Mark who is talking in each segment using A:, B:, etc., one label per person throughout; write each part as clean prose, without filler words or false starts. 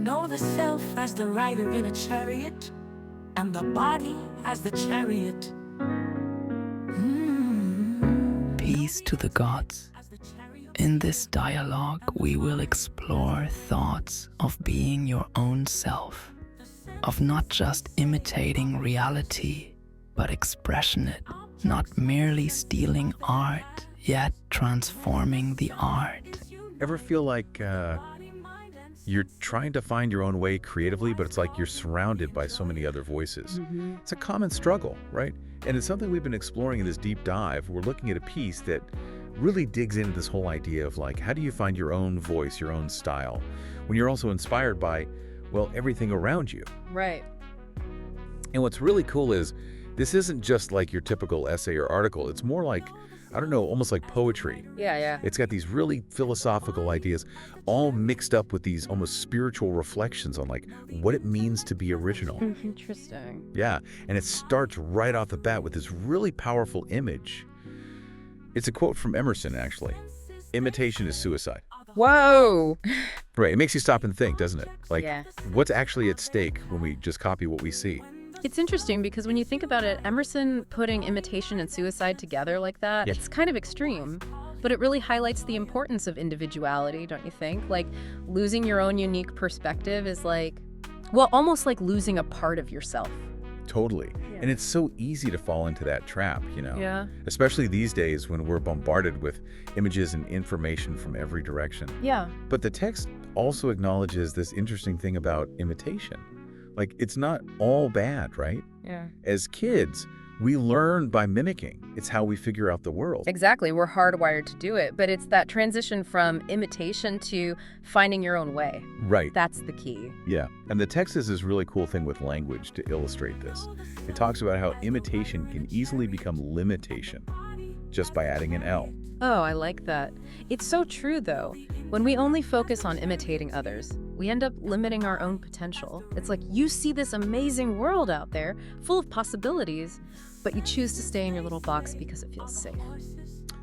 A: Know the self as the rider in a chariot, and the body as the chariot.
B: Peace to the gods. In this dialogue, we will explore thoughts of being your own self, of not just imitating reality, but expression it, not merely stealing art, yet transforming the art.
C: Ever feel like you're trying to find your own way creatively, but it's like you're surrounded by so many other voices? It's a common struggle, right? And it's something we've been exploring in this deep dive. We're looking at a piece that really digs into this whole idea of like, how do you find your own voice, your own style, when you're also inspired by, well, everything around you?
D: Right.
C: And what's really cool is this isn't just like your typical essay or article. It's more like, I don't know, almost like poetry.
D: Yeah.
C: It's got these really philosophical ideas all mixed up with these almost spiritual reflections on like what it means to be original.
D: Interesting.
C: Yeah, and it starts right off the bat with this really powerful image. It's a quote from Emerson, actually. Imitation is suicide.
D: Whoa.
C: Right, it makes you stop and think, doesn't it? Like,
D: Yeah.
C: what's actually at stake when we just copy what we see?
D: It's interesting because when you think about it, Emerson putting imitation and suicide together like that,
C: Yes.
D: it's kind of extreme. But it really highlights the importance of individuality, don't you think? Like, losing your own unique perspective is like, well, almost like losing a part of yourself.
C: Totally. And it's so easy to fall into that trap, you know?
D: Yeah.
C: Especially these days when we're bombarded with images and information from every direction.
D: Yeah.
C: But the text also acknowledges this interesting thing about imitation. Like, it's not all bad, right?
D: Yeah.
C: As kids, we learn by mimicking. It's how we figure out the world.
D: Exactly. We're hardwired to do it. But it's that transition from imitation to finding your own way.
C: Right.
D: That's the key.
C: Yeah. And the text is this really cool thing with language to illustrate this. It talks about how imitation can easily become limitation just by adding an L.
D: Oh, I like that. It's so true, though. When we only focus on imitating others, we end up limiting our own potential. It's like you see this amazing world out there, full of possibilities, but you choose to stay in your little box because it feels safe.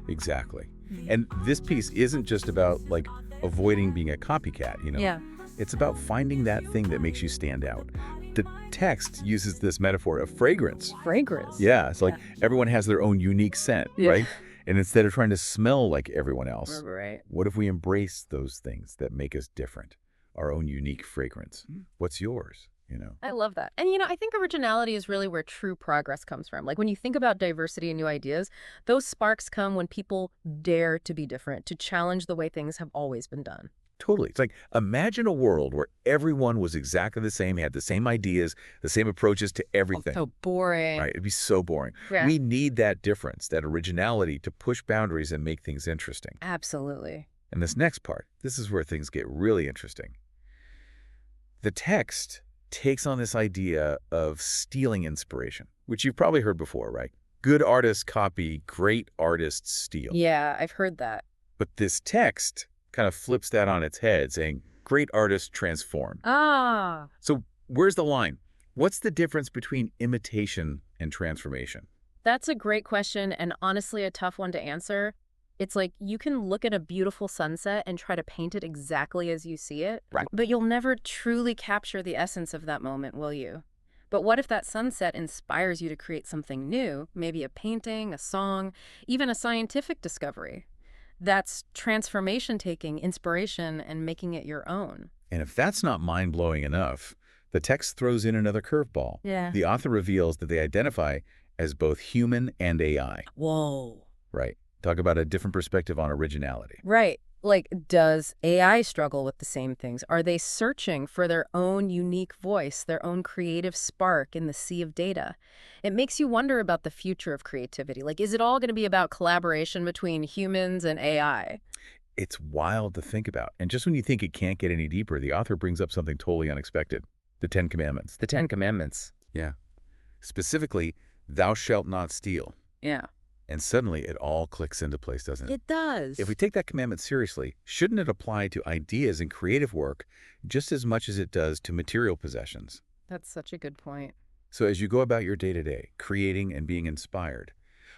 C: Exactly. And this piece isn't just about, like, avoiding being a copycat, you know?
D: Yeah.
C: It's about finding that thing that makes you stand out. The text uses this metaphor of fragrance.
D: Fragrance.
C: Yeah, it's like everyone has their own unique scent,
D: Yeah.
C: right? And instead of trying to smell like everyone else,
D: Right.
C: what if we embrace those things that make us different? Our own unique fragrance. What's yours, you know?
D: I love that. And, I think originality is really where true progress comes from. Like, when you think about diversity and new ideas, those sparks come when people dare to be different, to challenge the way things have always been done.
C: Totally. It's like, imagine a world where everyone was exactly the same, had the same ideas, the same approaches to everything.
D: So boring.
C: Right? It'd be so boring.
D: Yeah.
C: We need that difference, that originality to push boundaries and make things interesting.
D: Absolutely.
C: And this next part, this is where things get really interesting. The text takes on this idea of stealing inspiration, which you've probably heard before, right? Good artists copy, great artists steal.
D: Yeah, I've heard that.
C: But this text kind of flips that on its head, saying great artists transform.
D: Ah.
C: So where's the line? What's the difference between imitation and transformation?
D: That's a great question, and honestly a tough one to answer. It's like you can look at a beautiful sunset and try to paint it exactly as you see it,
C: Right.
D: but you'll never truly capture the essence of that moment, will you? But what if that sunset inspires you to create something new, maybe a painting, a song, even a scientific discovery? That's transformation, taking inspiration and making it your own.
C: And if that's not mind-blowing enough, the text throws in another curveball.
D: Yeah.
C: The author reveals that they identify as both human and AI.
D: Whoa.
C: Right. Talk about a different perspective on originality.
D: Right. Like, does AI struggle with the same things? Are they searching for their own unique voice, their own creative spark in the sea of data? It makes you wonder about the future of creativity. Like, is it all going to be about collaboration between humans and AI?
C: It's wild to think about. And just when you think it can't get any deeper, the author brings up something totally unexpected. The 10 Commandments.
D: The 10 Commandments.
C: Yeah. Specifically, thou shalt not steal.
D: Yeah.
C: And suddenly it all clicks into place, doesn't it?
D: It does.
C: If we take that commandment seriously, shouldn't it apply to ideas and creative work just as much as it does to material possessions?
D: That's such a good point.
C: So as you go about your day-to-day, creating and being inspired,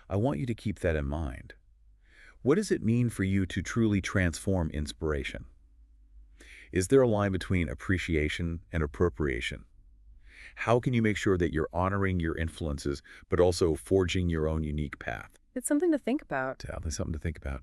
C: I want you to keep that in mind. What does it mean for you to truly transform inspiration? Is there a line between appreciation and appropriation? How can you make sure that you're honoring your influences, but also forging your own unique path?
D: It's something to think about.
C: Definitely something to think about.